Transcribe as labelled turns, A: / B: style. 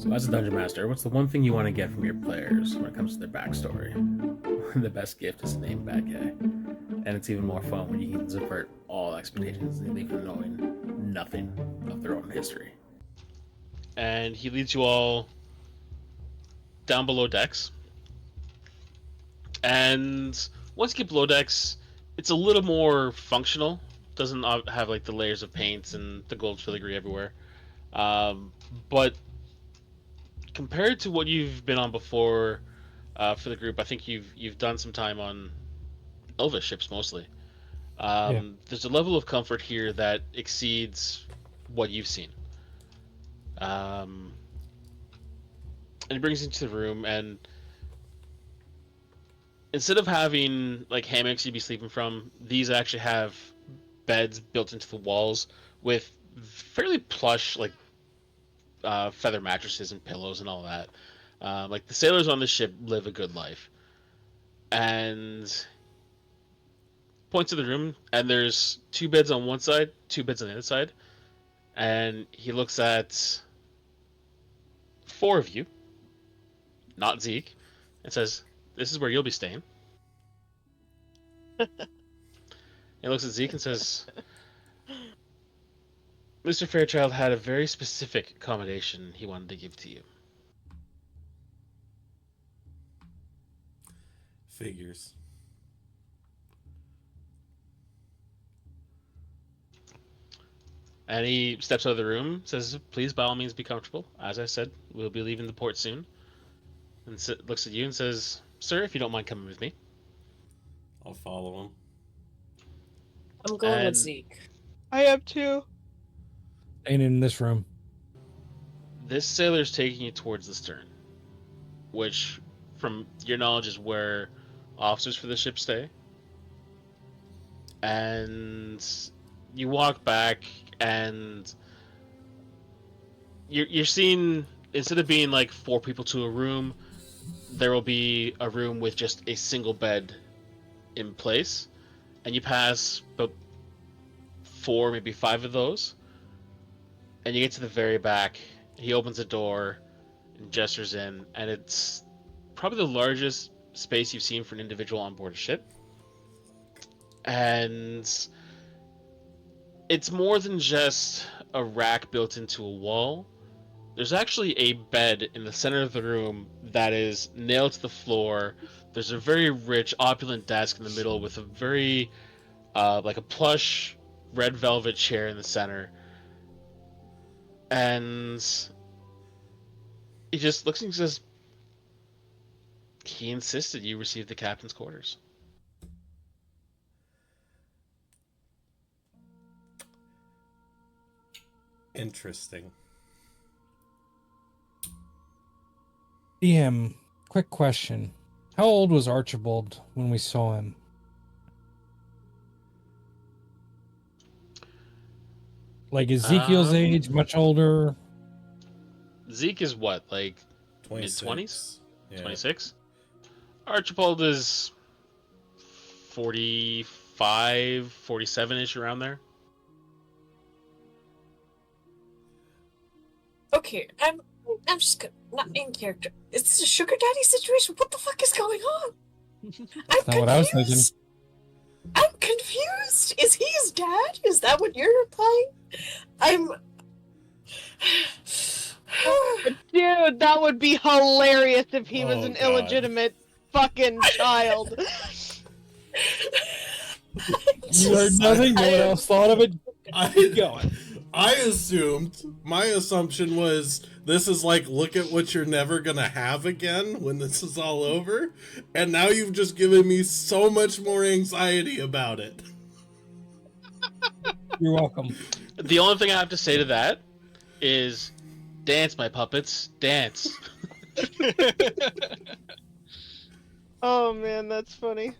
A: So as a dungeon master, what's the one thing you want to get from your players when it comes to their backstory? The best gift is a name bad guy. And it's even more fun when you can subvert all expectations and leave them knowing nothing of their own history.
B: And he leads you all down below decks. And once you get below decks, it's a little more functional. Doesn't have like the layers of paints and the gold filigree everywhere. But compared to what you've been on before for the group, I think you've done some time on Elvish ships mostly. There's a level of comfort here that exceeds what you've seen. And he brings you into the room, and instead of having like hammocks you'd be sleeping from, these actually have beds built into the walls with fairly plush like feather mattresses and pillows and all that. Like the sailors on the ship live a good life. And points to the room, and there's 2 beds on one side, 2 beds on the other side, and he looks at 4 of you, not Zeke, and says, "This is where you'll be staying." He looks at Zeke and says, "Mr. Fairchild had a very specific accommodation he wanted to give to you."
C: Figures.
B: And he steps out of the room, says, "Please, by all means, be comfortable. As I said, we'll be leaving the port soon." And looks at you and says, "Sir, if you don't mind coming with me."
C: I'll follow him.
D: I'm going with Zeke.
E: I am too.
F: Ain't in this room.
B: This sailor's taking you towards the stern, which, from your knowledge, is where officers for the ship stay. And you walk back, and you're seeing, instead of being like 4 people to a room, there will be a room with just a single bed in place, and you pass about 4, maybe 5 of those, and you get to the very back. He opens a door and gestures in, and it's probably the largest space you've seen for an individual on board a ship. And it's more than just a rack built into a wall. There's actually a bed in the center of the room that is nailed to the floor. There's a very rich, opulent desk in the middle with a very, like a plush red velvet chair in the center. And he just looks and says, he insisted you receive the captain's quarters.
C: Interesting.
F: DM, quick question. How old was Archibald when we saw him? Like Ezekiel's age, much older?
B: Zeke is what, like
C: 26.
B: mid-20s?
C: Yeah.
B: 26? Archibald is 45, 47-ish, around there.
D: Okay, I'm just not in character. Is this a sugar daddy situation? What the fuck is going on?
F: That's not what I was thinking.
D: I'm confused. Is he his dad? Is that what you're implying?
E: Dude, that would be hilarious if he was
C: Oh,
E: an
C: God.
E: illegitimate fucking child.
F: You heard nothing? No one else thought of it? Keep going.
C: I assumed, my assumption was, this is like, look at what you're never gonna have again when this is all over, and now you've just given me so much more anxiety about it.
F: You're welcome.
B: The only thing I have to say to that is, dance, my puppets, dance.
E: Oh man, that's funny.